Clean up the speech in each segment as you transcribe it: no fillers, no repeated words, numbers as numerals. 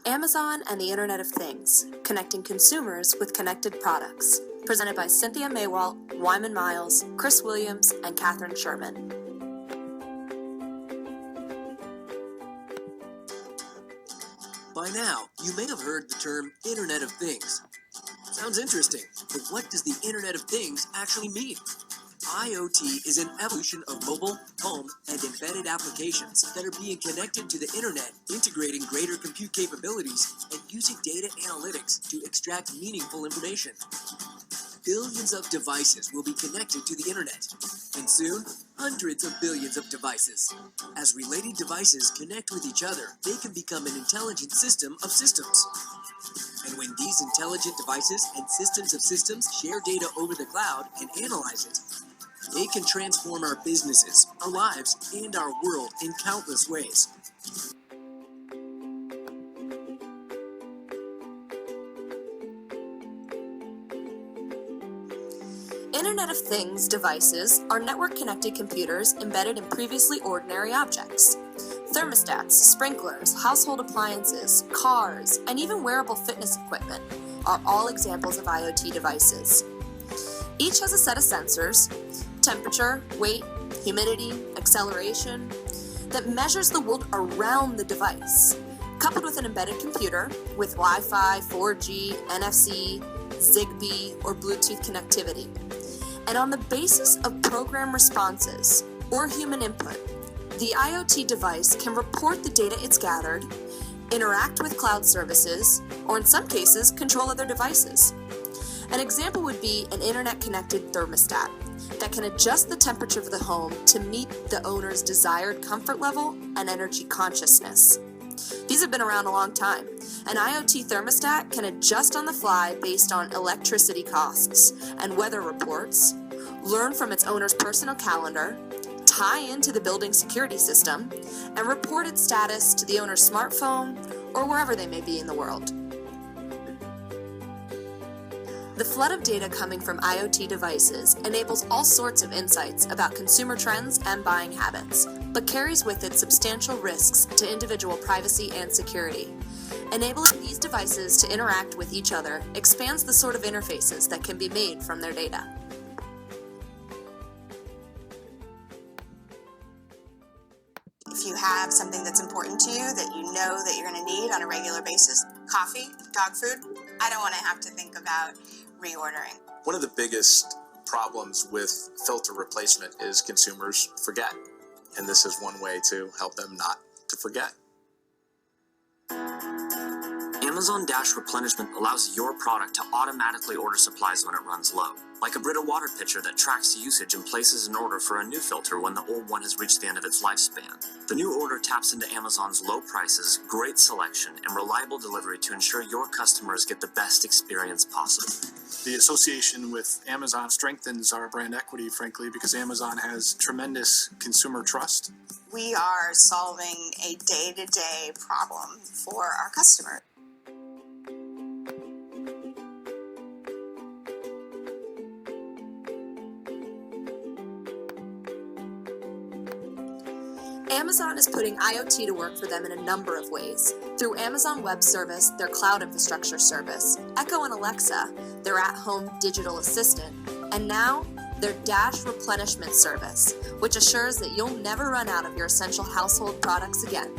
Amazon and the Internet of Things, connecting consumers with connected products. Presented by Cynthia Maywalt, Wyman Miles, Chris Williams, and Catherine Sherman. By now, you may have heard the term Internet of Things. Sounds interesting, but what does the Internet of Things actually mean? IoT is an evolution of mobile, home, and embedded applications that are being connected to the internet, integrating greater compute capabilities and using data analytics to extract meaningful information. Billions of devices will be connected to the internet, and soon, hundreds of billions of devices. As related devices connect with each other, they can become an intelligent system of systems. And when these intelligent devices and systems of systems share data over the cloud and analyze it, they can transform our businesses, our lives, and our world in countless ways. Internet of Things devices are network-connected computers embedded in previously ordinary objects. Thermostats, sprinklers, household appliances, cars, and even wearable fitness equipment are all examples of IoT devices. Each has a set of sensors, temperature, weight, humidity, acceleration, that measures the world around the device, coupled with an embedded computer with Wi-Fi, 4G, NFC, Zigbee, or Bluetooth connectivity. And on the basis of program responses or human input, the IoT device can report the data it's gathered, interact with cloud services, or in some cases, control other devices. An example would be an internet-connected thermostat that can adjust the temperature of the home to meet the owner's desired comfort level and energy consciousness. These have been around a long time. An IoT thermostat can adjust on the fly based on electricity costs and weather reports, learn from its owner's personal calendar, tie into the building security system, and report its status to the owner's smartphone or wherever they may be in the world. The flood of data coming from IoT devices enables all sorts of insights about consumer trends and buying habits, but carries with it substantial risks to individual privacy and security. Enabling these devices to interact with each other expands the sort of interfaces that can be made from their data. If you have something that's important to you that you know that you're going to need on a regular basis, coffee, dog food, I don't want to have to think about reordering. One of the biggest problems with filter replacement is consumers forget, and this is one way to help them not to forget. Amazon Dash Replenishment allows your product to automatically order supplies when it runs low, like a Brita water pitcher that tracks usage and places an order for a new filter when the old one has reached the end of its lifespan. The new order taps into Amazon's low prices, great selection, and reliable delivery to ensure your customers get the best experience possible. The association with Amazon strengthens our brand equity, frankly, because Amazon has tremendous consumer trust. We are solving a day-to-day problem for our customers. Amazon is putting IoT to work for them in a number of ways. Through Amazon Web Service, their cloud infrastructure service, Echo and Alexa, their at-home digital assistant, and now their Dash Replenishment service, which assures that you'll never run out of your essential household products again.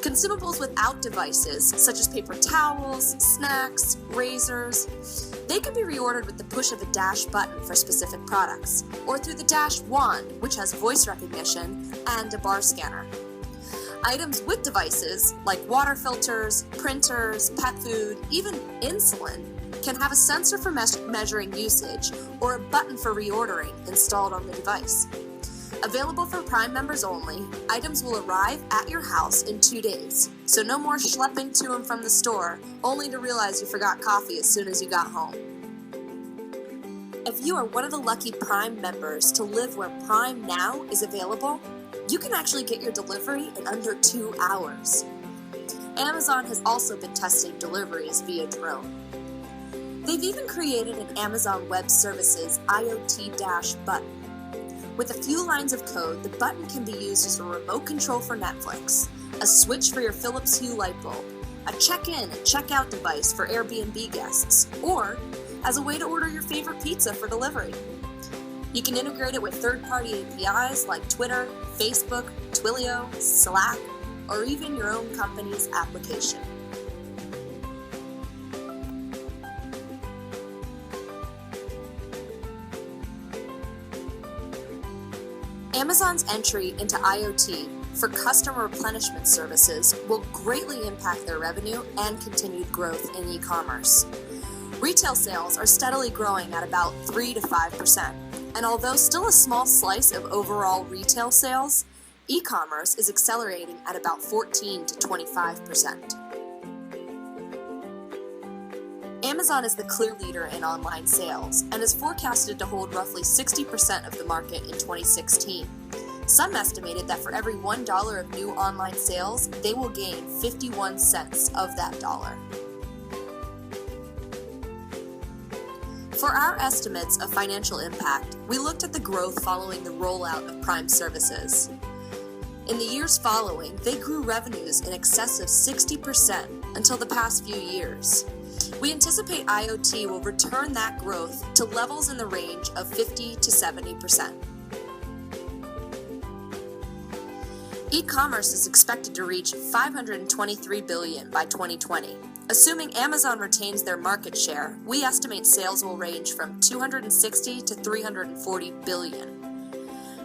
Consumables without devices, such as paper towels, snacks, razors, they can be reordered with the push of a Dash button for specific products, or through the Dash wand, which has voice recognition and a bar scanner. Items with devices, like water filters, printers, pet food, even insulin, can have a sensor for measuring usage or a button for reordering installed on the device. Available for Prime members only, items will arrive at your house in 2 days, so no more schlepping to and from the store, only to realize you forgot coffee as soon as you got home. If you are one of the lucky Prime members to live where Prime Now is available, you can actually get your delivery in under 2 hours. Amazon has also been testing deliveries via drone. They've even created an Amazon Web Services IoT Dash button. With a few lines of code, the button can be used as a remote control for Netflix, a switch for your Philips Hue light bulb, a check-in and check-out device for Airbnb guests, or as a way to order your favorite pizza for delivery. You can integrate it with third-party APIs like Twitter, Facebook, Twilio, Slack, or even your own company's application. Amazon's entry into IoT for customer replenishment services will greatly impact their revenue and continued growth in e-commerce. Retail sales are steadily growing at about 3 to 5%, and although still a small slice of overall retail sales, e-commerce is accelerating at about 14 to 25%. Amazon is the clear leader in online sales and is forecasted to hold roughly 60% of the market in 2016. Some estimated that for every $1 of new online sales, they will gain 51 cents of that dollar. For our estimates of financial impact, we looked at the growth following the rollout of Prime services. In the years following, they grew revenues in excess of 60% until the past few years. We anticipate IoT will return that growth to levels in the range of 50 to 70%. E-commerce is expected to reach $523 billion by 2020. Assuming Amazon retains their market share, we estimate sales will range from $260 to $340 billion.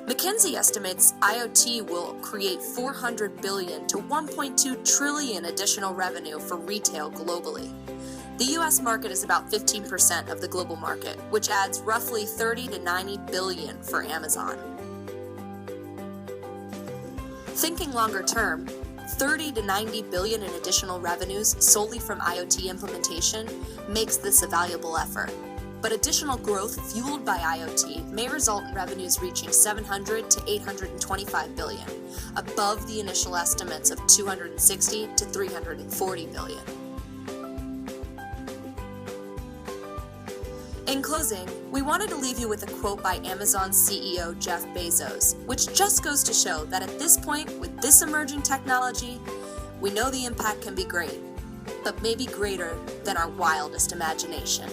McKinsey estimates IoT will create $400 billion to $1.2 trillion additional revenue for retail globally. The US market is about 15% of the global market, which adds roughly $30 to $90 billion for Amazon. Thinking longer term, $30 to $90 billion in additional revenues solely from IoT implementation makes this a valuable effort. But additional growth fueled by IoT may result in revenues reaching $700 to $825 billion, above the initial estimates of $260 to $340 billion. In closing, we wanted to leave you with a quote by Amazon CEO Jeff Bezos, which just goes to show that at this point, with this emerging technology, we know the impact can be great, but maybe greater than our wildest imagination.